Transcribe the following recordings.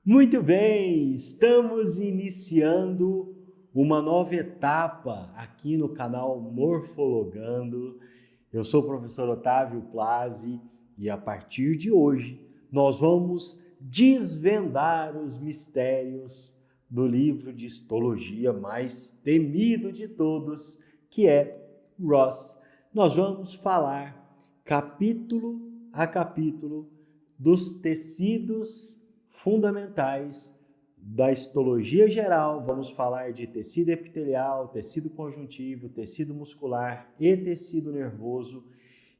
Muito bem, estamos iniciando uma nova etapa aqui no canal Morfologando. Eu sou o professor Otávio Plazzi e a partir de hoje nós vamos desvendar os mistérios do livro de histologia mais temido de todos, que é Ross. Nós vamos falar capítulo a capítulo dos tecidos fundamentais da histologia geral. Vamos falar de tecido epitelial, tecido conjuntivo, tecido muscular e tecido nervoso,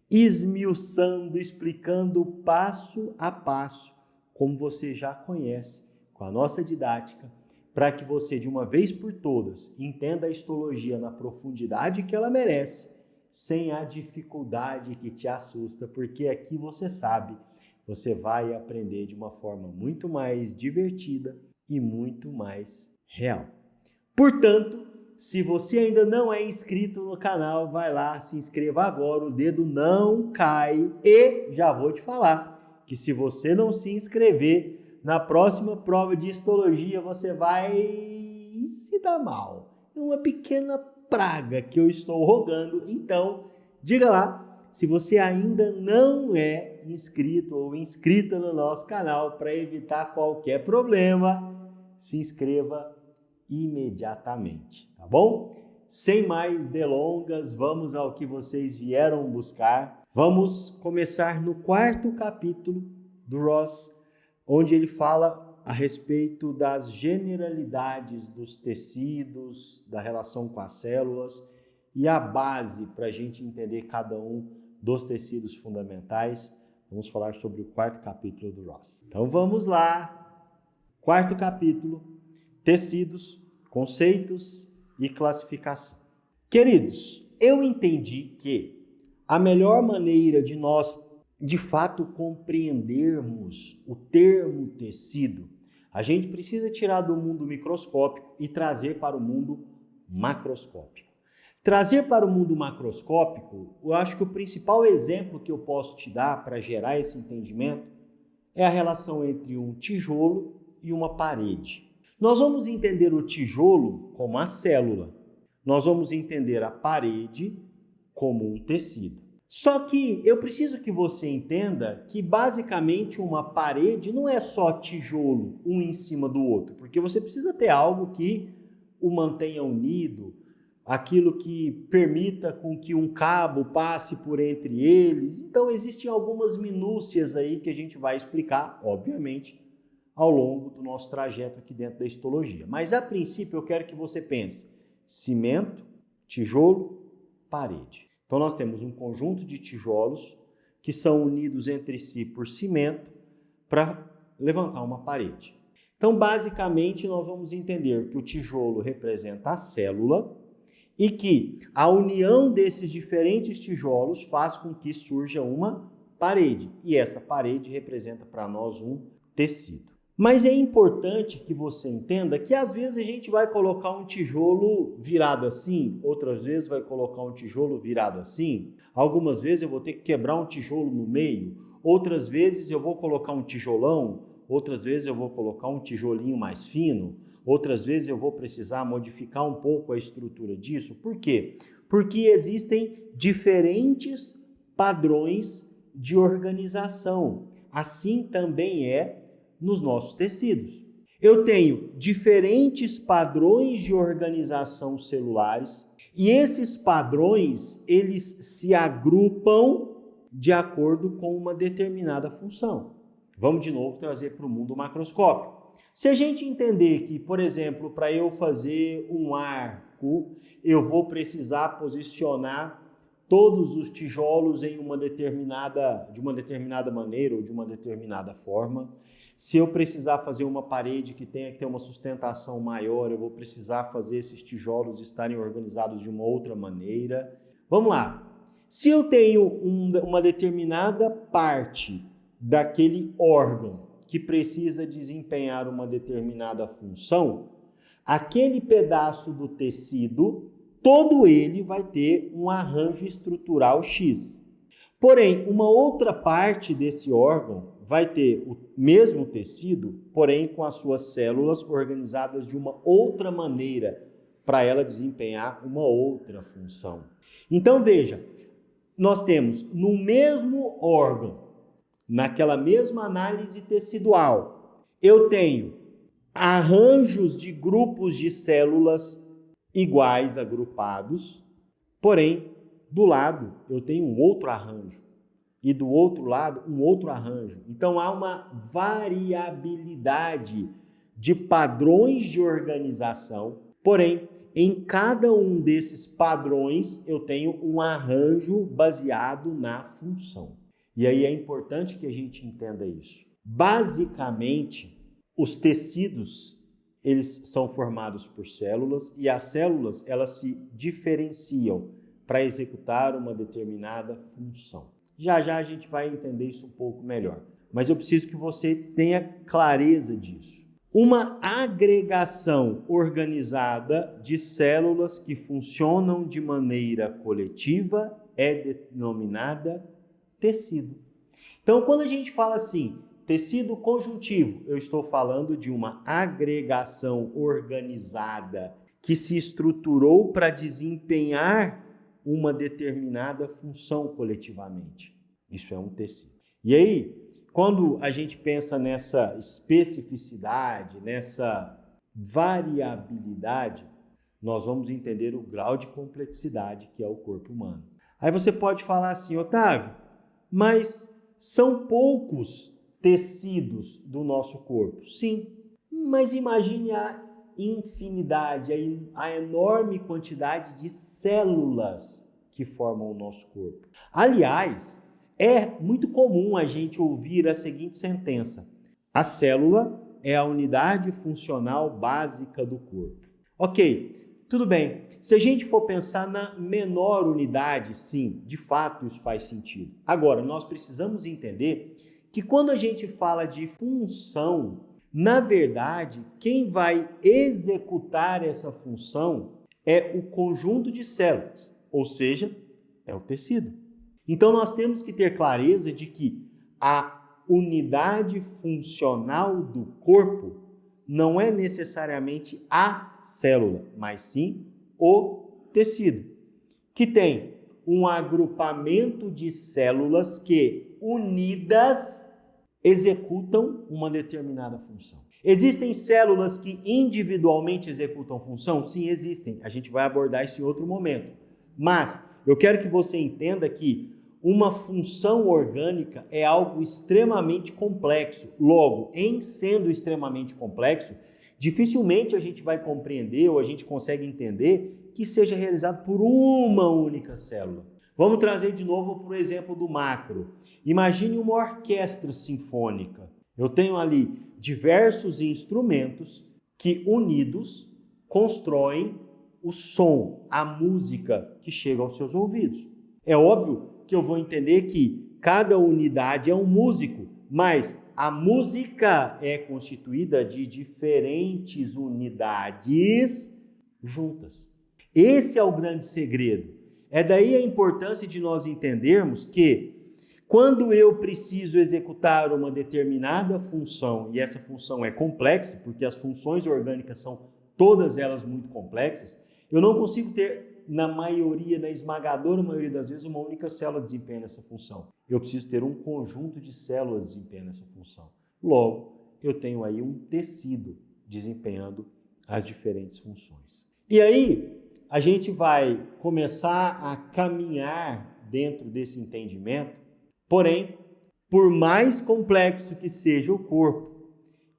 esmiuçando, explicando passo a passo, como você já conhece, com a nossa didática, para que você, de uma vez por todas, entenda a histologia na profundidade que ela merece, sem a dificuldade que te assusta, porque aqui você sabe, você vai aprender de uma forma muito mais divertida e muito mais real. Portanto, se você ainda não é inscrito no canal, vai lá, se inscreva agora, o dedo não cai. E já vou te falar que se você não se inscrever, na próxima prova de histologia você vai se dar mal. É uma pequena praga que eu estou rogando, então diga lá. Se você ainda não é inscrito ou inscrita no nosso canal, para evitar qualquer problema, se inscreva imediatamente, tá bom? Sem mais delongas, vamos ao que vocês vieram buscar. Vamos começar no quarto capítulo do Ross, onde ele fala a respeito das generalidades dos tecidos, da relação com as células e a base para a gente entender cada um dos tecidos fundamentais. Vamos falar sobre o quarto capítulo do Ross. Então vamos lá. Quarto capítulo, tecidos, conceitos e classificação. Queridos, eu entendi que a melhor maneira de nós, de fato, compreendermos o termo tecido, a gente precisa tirar do mundo microscópico e trazer para o mundo macroscópico. Trazer para o mundo macroscópico, eu acho que o principal exemplo que eu posso te dar para gerar esse entendimento é a relação entre um tijolo e uma parede. Nós vamos entender o tijolo como a célula, nós vamos entender a parede como um tecido. Só que eu preciso que você entenda que basicamente uma parede não é só tijolo um em cima do outro, porque você precisa ter algo que o mantenha unido, aquilo que permita com que um cabo passe por entre eles. Então existem algumas minúcias aí que a gente vai explicar, obviamente, ao longo do nosso trajeto aqui dentro da histologia. Mas a princípio eu quero que você pense cimento, tijolo, parede. Então nós temos um conjunto de tijolos que são unidos entre si por cimento para levantar uma parede. Então basicamente nós vamos entender que o tijolo representa a célula e que a união desses diferentes tijolos faz com que surja uma parede. E essa parede representa para nós um tecido. Mas é importante que você entenda que às vezes a gente vai colocar um tijolo virado assim, outras vezes vai colocar um tijolo virado assim. Algumas vezes eu vou ter que quebrar um tijolo no meio, outras vezes eu vou colocar um tijolão, outras vezes eu vou colocar um tijolinho mais fino. Outras vezes eu vou precisar modificar um pouco a estrutura disso. Por quê? Porque existem diferentes padrões de organização. Assim também é nos nossos tecidos. Eu tenho diferentes padrões de organização celulares e esses padrões, eles se agrupam de acordo com uma determinada função. Vamos de novo trazer para o mundo macroscópico. Se a gente entender que, por exemplo, para eu fazer um arco, eu vou precisar posicionar todos os tijolos em de uma determinada maneira ou de uma determinada forma. Se eu precisar fazer uma parede que tenha que ter uma sustentação maior, eu vou precisar fazer esses tijolos estarem organizados de uma outra maneira. Vamos lá. Se eu tenho uma determinada parte daquele órgão que precisa desempenhar uma determinada função, aquele pedaço do tecido, todo ele vai ter um arranjo estrutural X. Porém, uma outra parte desse órgão vai ter o mesmo tecido, porém com as suas células organizadas de uma outra maneira para ela desempenhar uma outra função. Então veja, nós temos no mesmo órgão, naquela mesma análise tecidual, eu tenho arranjos de grupos de células iguais agrupados, porém do lado eu tenho um outro arranjo e do outro lado um outro arranjo. Então há uma variabilidade de padrões de organização, porém em cada um desses padrões eu tenho um arranjo baseado na função. E aí é importante que a gente entenda isso. Basicamente, os tecidos, eles são formados por células e as células, elas se diferenciam para executar uma determinada função. Já já a gente vai entender isso um pouco melhor, mas eu preciso que você tenha clareza disso. Uma agregação organizada de células que funcionam de maneira coletiva é denominada tecido. Então, quando a gente fala assim, tecido conjuntivo, eu estou falando de uma agregação organizada que se estruturou para desempenhar uma determinada função coletivamente. Isso é um tecido. E aí, quando a gente pensa nessa especificidade, nessa variabilidade, nós vamos entender o grau de complexidade que é o corpo humano. Aí você pode falar assim, Otávio, mas são poucos tecidos do nosso corpo. Sim, mas imagine a infinidade, a enorme quantidade de células que formam o nosso corpo. Aliás, é muito comum a gente ouvir a seguinte sentença: a célula é a unidade funcional básica do corpo. Ok, tudo bem. Se a gente for pensar na menor unidade, sim, de fato isso faz sentido. Agora, nós precisamos entender que quando a gente fala de função, na verdade, quem vai executar essa função é o conjunto de células, ou seja, é o tecido. Então, nós temos que ter clareza de que a unidade funcional do corpo não é necessariamente a célula, mas sim o tecido, que tem um agrupamento de células que, unidas, executam uma determinada função. Existem células que individualmente executam função? Sim, existem. A gente vai abordar isso em outro momento. Mas eu quero que você entenda que uma função orgânica é algo extremamente complexo. Logo, em sendo extremamente complexo, dificilmente a gente vai compreender ou a gente consegue entender que seja realizado por uma única célula. Vamos trazer de novo para o exemplo do macro. Imagine uma orquestra sinfônica. Eu tenho ali diversos instrumentos que, unidos, constroem o som, a música que chega aos seus ouvidos. É óbvio que eu vou entender que cada unidade é um músico, mas a música é constituída de diferentes unidades juntas. Esse é o grande segredo. É daí a importância de nós entendermos que quando eu preciso executar uma determinada função, e essa função é complexa, porque as funções orgânicas são todas elas muito complexas, eu não consigo ter, na esmagadora maioria das vezes, uma única célula desempenhando essa função. Eu preciso ter um conjunto de células desempenhando essa função. Logo, eu tenho aí um tecido desempenhando as diferentes funções. E aí, a gente vai começar a caminhar dentro desse entendimento, porém, por mais complexo que seja o corpo,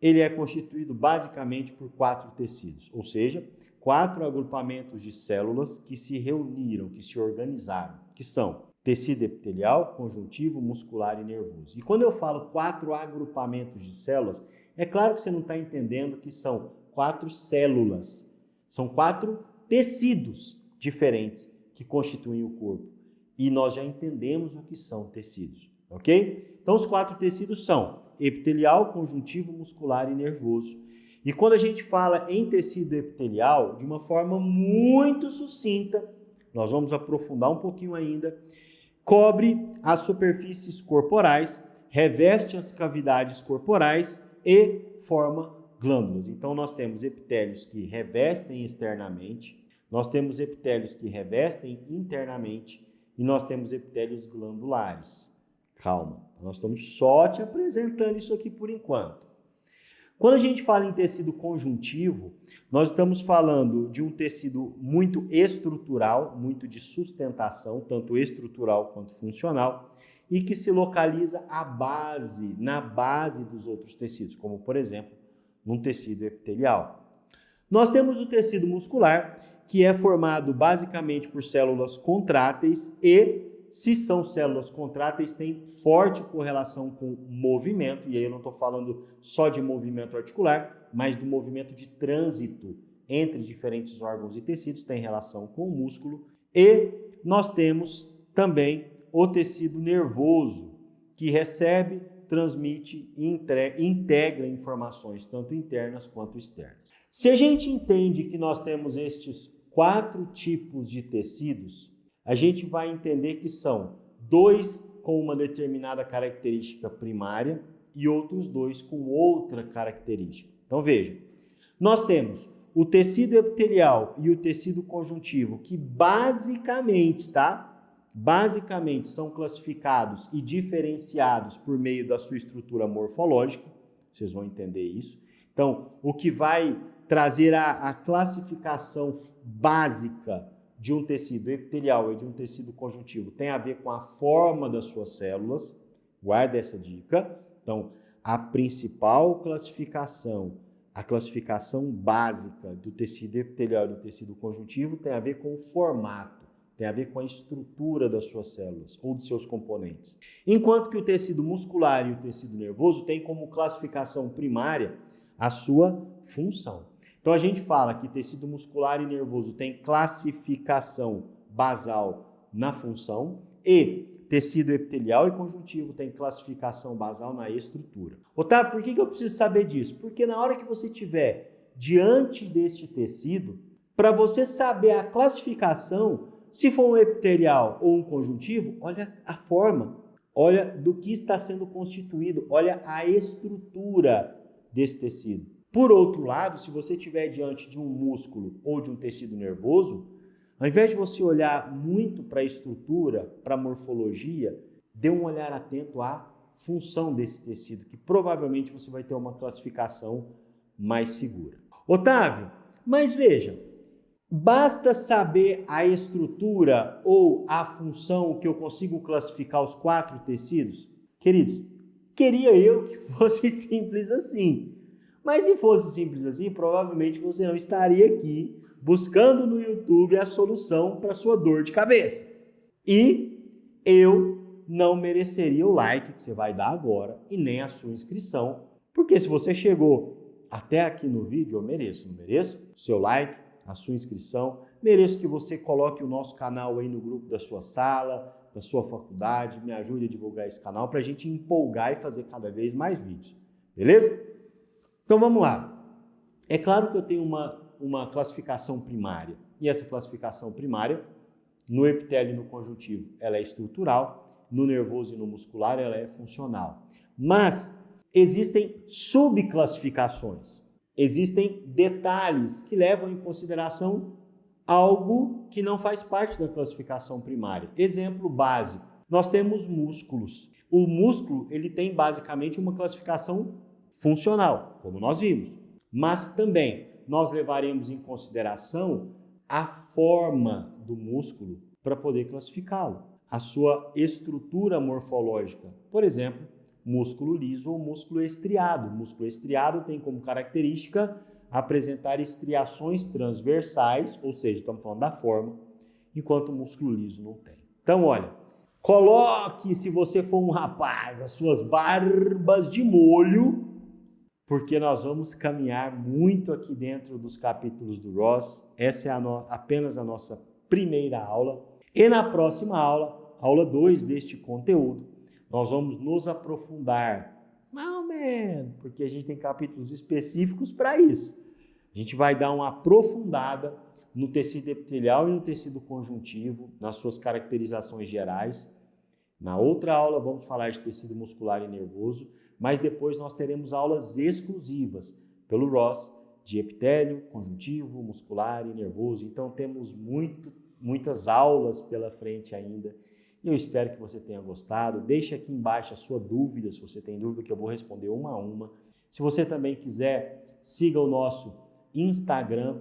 ele é constituído basicamente por 4 tecidos, ou seja, 4 agrupamentos de células que se reuniram, que se organizaram, que são tecido epitelial, conjuntivo, muscular e nervoso. E quando eu falo 4 agrupamentos de células, é claro que você não está entendendo que são 4 células, são 4 tecidos diferentes que constituem o corpo. E nós já entendemos o que são tecidos, ok? Então, os 4 tecidos são epitelial, conjuntivo, muscular e nervoso. E quando a gente fala em tecido epitelial, de uma forma muito sucinta, nós vamos aprofundar um pouquinho ainda, cobre as superfícies corporais, reveste as cavidades corporais e forma glândulas. Então, nós temos epitélios que revestem externamente, nós temos epitélios que revestem internamente e nós temos epitélios glandulares. Calma, nós estamos só te apresentando isso aqui por enquanto. Quando a gente fala em tecido conjuntivo, nós estamos falando de um tecido muito estrutural, muito de sustentação, tanto estrutural quanto funcional, e que se localiza na base dos outros tecidos, como por exemplo, num tecido epitelial. Nós temos o tecido muscular, que é formado basicamente por células contráteis e, se são células contráteis, tem forte correlação com movimento, e aí eu não estou falando só de movimento articular, mas do movimento de trânsito entre diferentes órgãos e tecidos, tem relação com o músculo. E nós temos também o tecido nervoso, que recebe, transmite e integra informações tanto internas quanto externas. Se a gente entende que nós temos estes 4 tipos de tecidos, a gente vai entender que são 2 com uma determinada característica primária e outros 2 com outra característica. Então veja, nós temos o tecido epitelial e o tecido conjuntivo, que basicamente são classificados e diferenciados por meio da sua estrutura morfológica. Vocês vão entender isso. Então, o que vai trazer a classificação básica de um tecido epitelial e de um tecido conjuntivo tem a ver com a forma das suas células. Guarda essa dica. Então, a principal classificação, a classificação básica do tecido epitelial e do tecido conjuntivo tem a ver com o formato, tem a ver com a estrutura das suas células ou dos seus componentes. Enquanto que o tecido muscular e o tecido nervoso têm como classificação primária a sua função. Então, a gente fala que tecido muscular e nervoso tem classificação basal na função e tecido epitelial e conjuntivo tem classificação basal na estrutura. Otávio, por que eu preciso saber disso? Porque na hora que você estiver diante deste tecido, para você saber a classificação, se for um epitelial ou um conjuntivo, olha a forma, olha do que está sendo constituído, olha a estrutura desse tecido. Por outro lado, se você estiver diante de um músculo ou de um tecido nervoso, ao invés de você olhar muito para a estrutura, para a morfologia, dê um olhar atento à função desse tecido, que provavelmente você vai ter uma classificação mais segura. Otávio, mas veja, basta saber a estrutura ou a função que eu consigo classificar os 4 tecidos? Queridos, queria eu que fosse simples assim. Mas se fosse simples assim, provavelmente você não estaria aqui buscando no YouTube a solução para sua dor de cabeça. E eu não mereceria o like que você vai dar agora e nem a sua inscrição, porque se você chegou até aqui no vídeo, eu mereço, não mereço? O seu like, a sua inscrição, mereço que você coloque o nosso canal aí no grupo da sua sala, da sua faculdade, me ajude a divulgar esse canal para a gente empolgar e fazer cada vez mais vídeos, beleza? Então vamos lá. É claro que eu tenho uma classificação primária, e essa classificação primária, no epitélio e no conjuntivo, ela é estrutural, no nervoso e no muscular, ela é funcional. Mas existem subclassificações, existem detalhes que levam em consideração algo que não faz parte da classificação primária. Exemplo básico, nós temos músculos. O músculo, ele tem basicamente uma classificação funcional, como nós vimos, mas também nós levaremos em consideração a forma do músculo para poder classificá-lo, a sua estrutura morfológica. Por exemplo, músculo liso ou músculo estriado. O músculo estriado tem como característica apresentar estriações transversais, ou seja, estamos falando da forma, enquanto o músculo liso não tem. Então, olha, coloque, se você for um rapaz, as suas barbas de molho, porque nós vamos caminhar muito aqui dentro dos capítulos do Ross. Essa é apenas a nossa primeira aula. E na próxima aula, aula 2 deste conteúdo, nós vamos nos aprofundar. Não, porque a gente tem capítulos específicos para isso. A gente vai dar uma aprofundada no tecido epitelial e no tecido conjuntivo, nas suas caracterizações gerais, Na outra aula vamos falar de tecido muscular e nervoso, mas depois nós teremos aulas exclusivas pelo Ross de epitélio, conjuntivo, muscular e nervoso. Então temos muitas aulas pela frente ainda. E eu espero que você tenha gostado. Deixe aqui embaixo a sua dúvida, se você tem dúvida, que eu vou responder uma a uma. Se você também quiser, siga o nosso Instagram,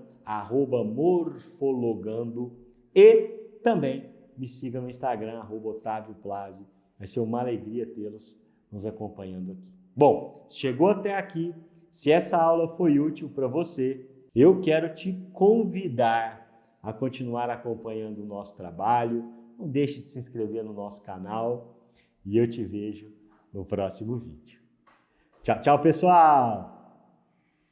@morfologando, e também me siga no Instagram, @OtávioPlazzi. Vai ser uma alegria tê-los nos acompanhando aqui. Bom, chegou até aqui. Se essa aula foi útil para você, eu quero te convidar a continuar acompanhando o nosso trabalho. Não deixe de se inscrever no nosso canal e eu te vejo no próximo vídeo. Tchau, tchau, pessoal!